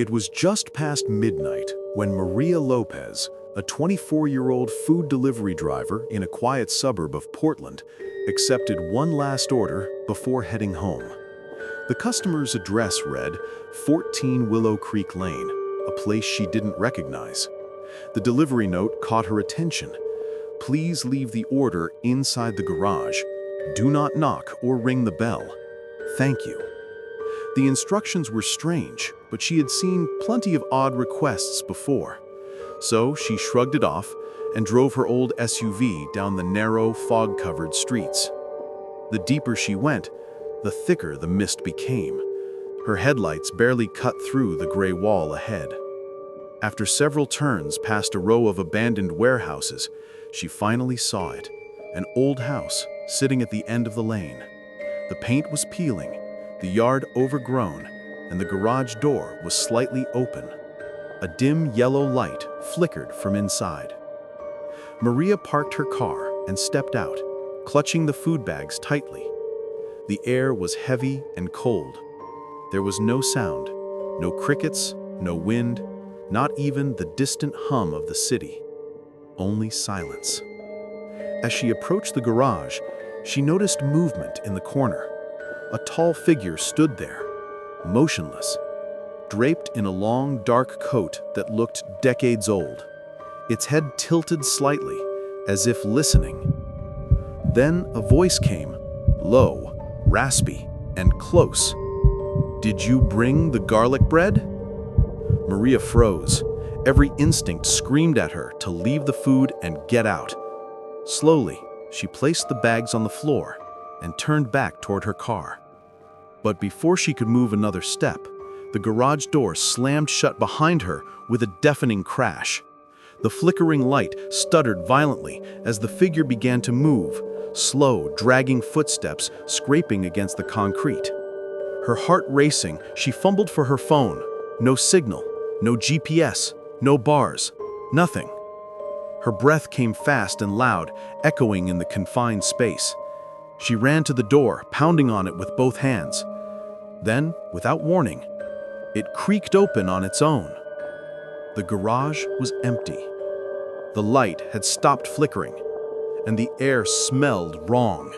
It was just past midnight when Maria Lopez, a 24-year-old food delivery driver in a quiet suburb of Portland, accepted one last order before heading home. The customer's address read 14 Willow Creek Lane, a place she didn't recognize. The delivery note caught her attention. Please leave the order inside the garage. Do not knock or ring the bell. Thank you. The instructions were strange, but she had seen plenty of odd requests before. So she shrugged it off and drove her old SUV down the narrow, fog-covered streets. The deeper she went, the thicker the mist became. Her headlights barely cut through the gray wall ahead. After several turns past a row of abandoned warehouses, she finally saw it, an old house sitting at the end of the lane. The paint was peeling, the yard overgrown, and the garage door was slightly open. A dim yellow light flickered from inside. Maria parked her car and stepped out, clutching the food bags tightly. The air was heavy and cold. There was no sound, no crickets, no wind, not even the distant hum of the city. Only silence. As she approached the garage, she noticed movement in the corner. A tall figure stood there, motionless, draped in a long, dark coat that looked decades old, its head tilted slightly, as if listening. Then a voice came, low, raspy, and close. "Did you bring the garlic bread?" Maria froze. Every instinct screamed at her to leave the food and get out. Slowly, she placed the bags on the floor and turned back toward her car. But before she could move another step, the garage door slammed shut behind her with a deafening crash. The flickering light stuttered violently as the figure began to move, slow, dragging footsteps scraping against the concrete. Her heart racing, she fumbled for her phone. No signal, no GPS, no bars, nothing. Her breath came fast and loud, echoing in the confined space. She ran to the door, pounding on it with both hands. Then, without warning, it creaked open on its own. The garage was empty. The light had stopped flickering, and the air smelled wrong,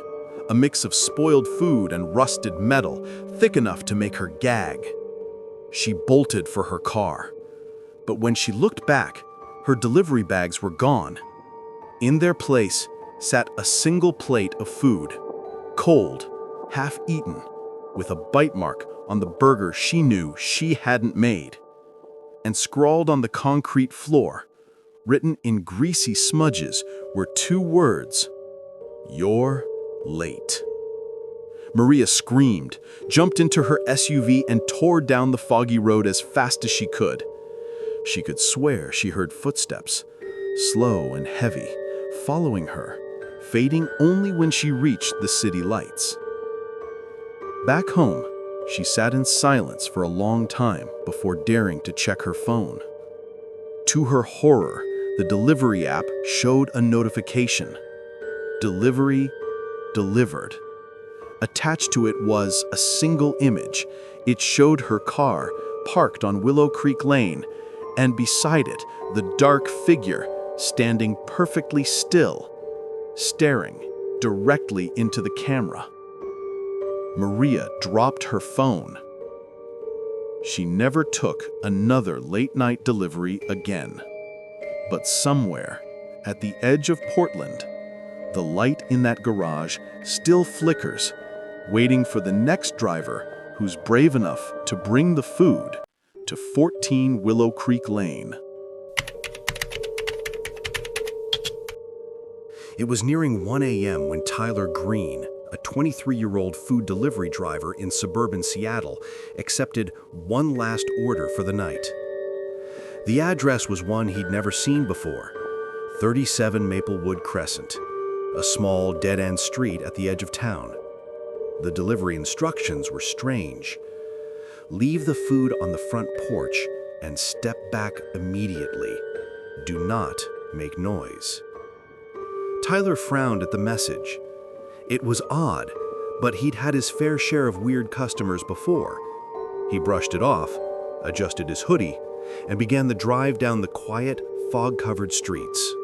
a mix of spoiled food and rusted metal, thick enough to make her gag. She bolted for her car, but when she looked back, her delivery bags were gone. In their place sat a single plate of food, cold, half-eaten, with a bite mark on the burger she knew she hadn't made. And scrawled on the concrete floor, written in greasy smudges, were two words: "You're late." Maria screamed, jumped into her SUV, and tore down the foggy road as fast as she could. She could swear she heard footsteps, slow and heavy, following her, fading only when she reached the city lights. Back home, she sat in silence for a long time before daring to check her phone. To her horror, the delivery app showed a notification. Delivery delivered. Attached to it was a single image. It showed her car parked on Willow Creek Lane, and beside it, the dark figure standing perfectly still, staring directly into the camera. Maria dropped her phone. She never took another late-night delivery again. But somewhere, at the edge of Portland, the light in that garage still flickers, waiting for the next driver who's brave enough to bring the food to 14 Willow Creek Lane. It was nearing 1 a.m. when Tyler Greene, a 23-year-old food delivery driver in suburban Seattle, accepted one last order for the night. The address was one he'd never seen before, 37 Maplewood Crescent, a small dead-end street at the edge of town. The delivery instructions were strange. Leave the food on the front porch and step back immediately. Do not make noise. Tyler frowned at the message. It was odd, but he'd had his fair share of weird customers before. He brushed it off, adjusted his hoodie, and began the drive down the quiet, fog-covered streets.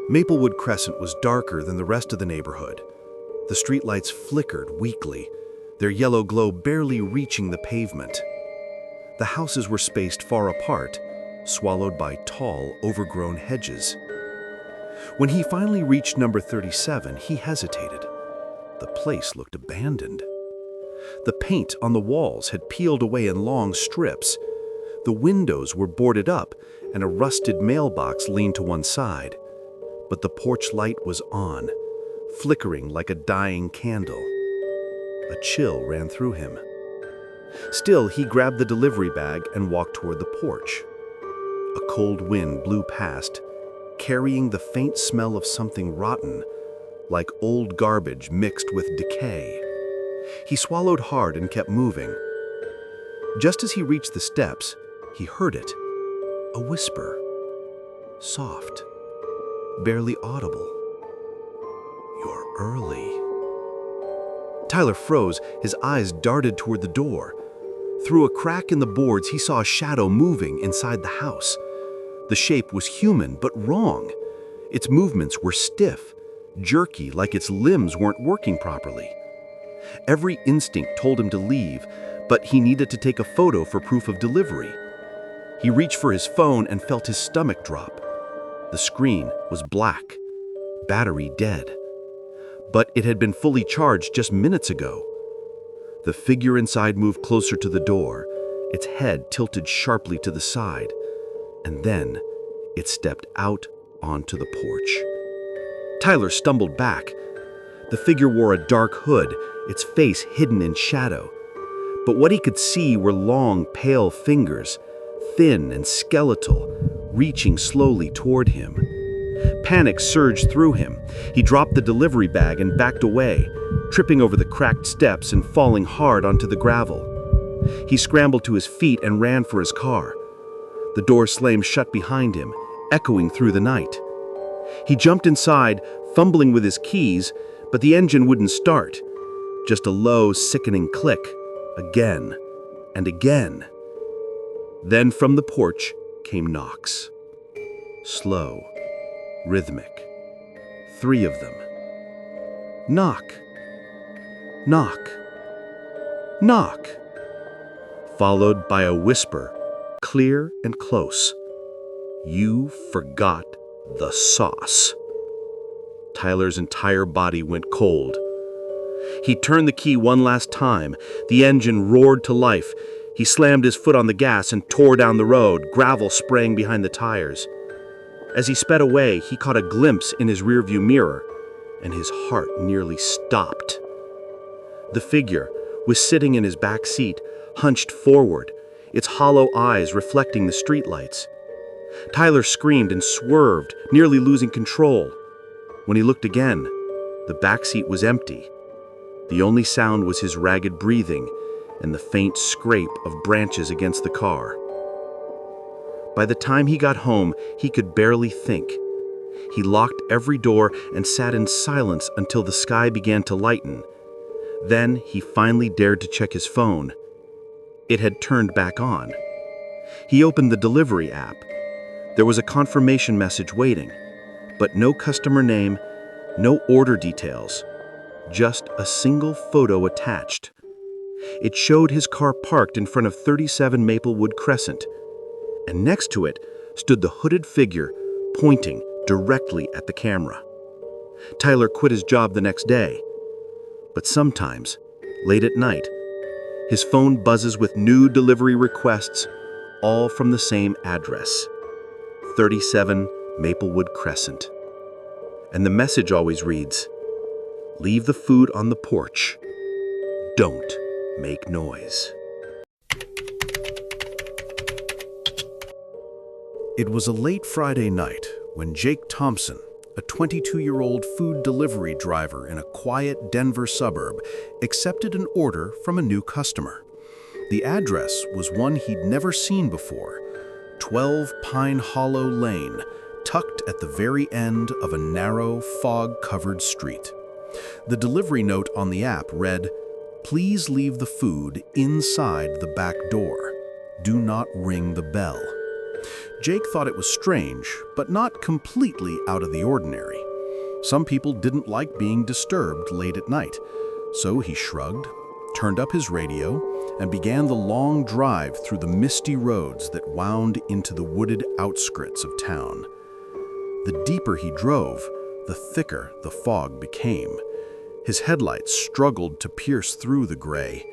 Maplewood Crescent was darker than the rest of the neighborhood. The streetlights flickered weakly, their yellow glow barely reaching the pavement. The houses were spaced far apart, swallowed by tall, overgrown hedges. When he finally reached number 37, he hesitated. The place looked abandoned. The paint on the walls had peeled away in long strips. The windows were boarded up, and a rusted mailbox leaned to one side. But the porch light was on, flickering like a dying candle. A chill ran through him. Still, he grabbed the delivery bag and walked toward the porch. A cold wind blew past, carrying the faint smell of something rotten, like old garbage mixed with decay. He swallowed hard and kept moving. Just as he reached the steps, he heard it. A whisper. Soft. Barely audible. "You're early." Tyler froze, his eyes darted toward the door. Through a crack in the boards, he saw a shadow moving inside the house. The shape was human, but wrong. Its movements were stiff, jerky, like its limbs weren't working properly. Every instinct told him to leave, but he needed to take a photo for proof of delivery. He reached for his phone and felt his stomach drop. The screen was black, battery dead. But it had been fully charged just minutes ago. The figure inside moved closer to the door, its head tilted sharply to the side, and then it stepped out onto the porch. Tyler stumbled back. The figure wore a dark hood, its face hidden in shadow. But what he could see were long, pale fingers, thin and skeletal, reaching slowly toward him. Panic surged through him. He dropped the delivery bag and backed away, tripping over the cracked steps and falling hard onto the gravel. He scrambled to his feet and ran for his car. The door slammed shut behind him, echoing through the night. He jumped inside, fumbling with his keys, but the engine wouldn't start. Just a low, sickening click, again and again. Then from the porch came knocks. Slow, rhythmic. 3 of them. Knock. Knock. Knock. Followed by a whisper, clear and close. "You forgot the sauce." Tyler's entire body went cold. He turned the key one last time. The engine roared to life. He slammed his foot on the gas and tore down the road, gravel spraying behind the tires. As he sped away, he caught a glimpse in his rearview mirror, and his heart nearly stopped. The figure was sitting in his back seat, hunched forward, its hollow eyes reflecting the streetlights. Tyler screamed and swerved, nearly losing control. When he looked again, the back seat was empty. The only sound was his ragged breathing and the faint scrape of branches against the car. By the time he got home, he could barely think. He locked every door and sat in silence until the sky began to lighten. Then he finally dared to check his phone. It had turned back on. He opened the delivery app. There was a confirmation message waiting, but no customer name, no order details, just a single photo attached. It showed his car parked in front of 37 Maplewood Crescent, and next to it stood the hooded figure pointing directly at the camera. Tyler quit his job the next day, but sometimes, late at night, his phone buzzes with new delivery requests, all from the same address, 37 Maplewood Crescent. And the message always reads, "Leave the food on the porch. Don't make noise." It was a late Friday night when Jake Thompson, a 22-year-old food delivery driver in a quiet Denver suburb, accepted an order from a new customer. The address was one he'd never seen before, 12 Pine Hollow Lane, tucked at the very end of a narrow, fog-covered street. The delivery note on the app read, "Please leave the food inside the back door." "Do not ring the bell." Jake thought it was strange, but not completely out of the ordinary. Some people didn't like being disturbed late at night, so he shrugged, turned up his radio, and began the long drive through the misty roads that wound into the wooded outskirts of town. The deeper he drove, the thicker the fog became. His headlights struggled to pierce through the gray,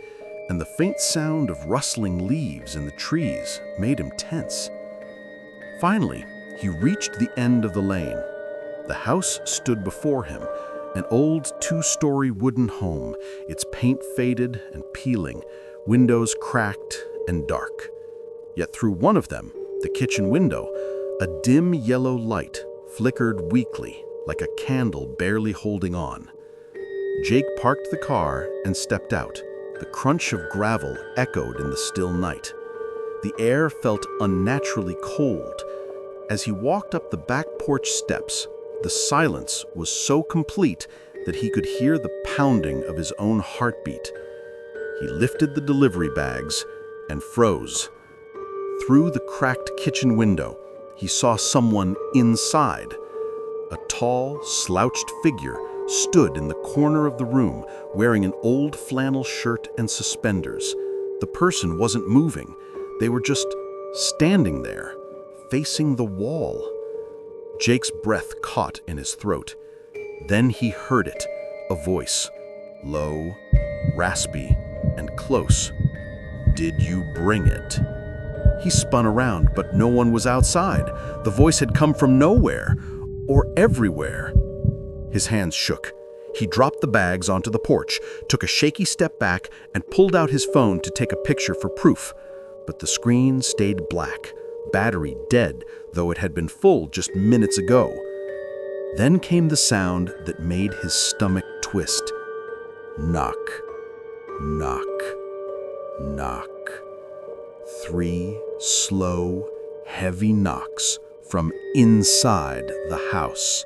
and the faint sound of rustling leaves in the trees made him tense. Finally, he reached the end of the lane. The house stood before him, an old two-story wooden home, its paint faded and peeling, windows cracked and dark. Yet through one of them, the kitchen window, a dim yellow light flickered weakly, like a candle barely holding on. Jake parked the car and stepped out. The crunch of gravel echoed in the still night. The air felt unnaturally cold. As he walked up the back porch steps, the silence was so complete that he could hear the pounding of his own heartbeat. He lifted the delivery bags and froze. Through the cracked kitchen window, he saw someone inside. A tall, slouched figure stood in the corner of the room, wearing an old flannel shirt and suspenders. The person wasn't moving. They were just standing there, facing the wall. Jake's breath caught in his throat. Then he heard it, a voice, low, raspy, and close. "Did you bring it?" He spun around, but no one was outside. The voice had come from nowhere, or everywhere. His hands shook. He dropped the bags onto the porch, took a shaky step back, and pulled out his phone to take a picture for proof. But the screen stayed black, battery dead, though it had been full just minutes ago. Then came the sound that made his stomach twist. Knock, knock, knock. 3 slow, heavy knocks from inside the house.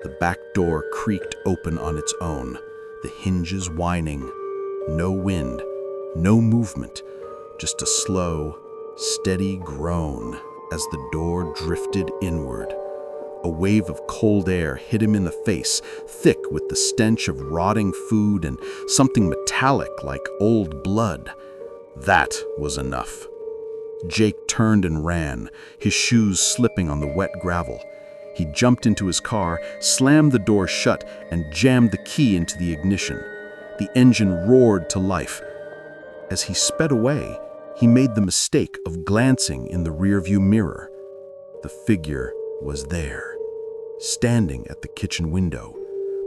The back door creaked open on its own, the hinges whining. No wind, no movement, just a slow, steady groan as the door drifted inward. A wave of cold air hit him in the face, thick with the stench of rotting food and something metallic like old blood. That was enough. Jake turned and ran, his shoes slipping on the wet gravel. He jumped into his car, slammed the door shut, and jammed the key into the ignition. The engine roared to life. As he sped away, he made the mistake of glancing in the rearview mirror. The figure was there, standing at the kitchen window.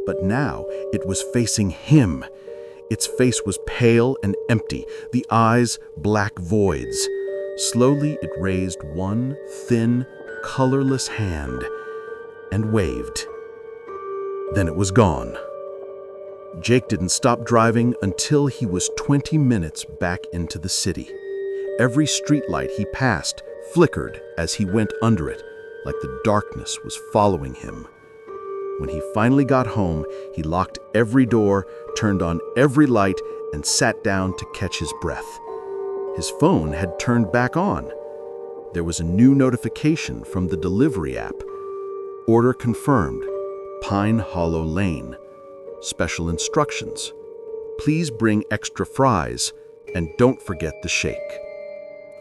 But now it was facing him. Its face was pale and empty, the eyes black voids. Slowly it raised one thin, colorless hand and waved. Then it was gone. Jake didn't stop driving until he was 20 minutes back into the city. Every streetlight he passed flickered as he went under it, like the darkness was following him. When he finally got home, he locked every door, turned on every light, and sat down to catch his breath. His phone had turned back on. There was a new notification from the delivery app. Order confirmed. Pine Hollow Lane. Special instructions. Please bring extra fries and don't forget the shake.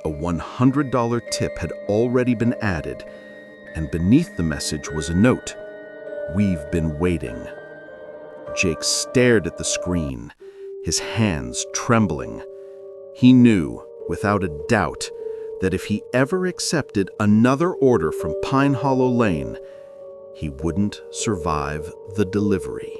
A $100 tip had already been added, and beneath the message was a note. We've been waiting. Jake stared at the screen, his hands trembling. He knew, without a doubt, that if he ever accepted another order from Pine Hollow Lane, he wouldn't survive the delivery.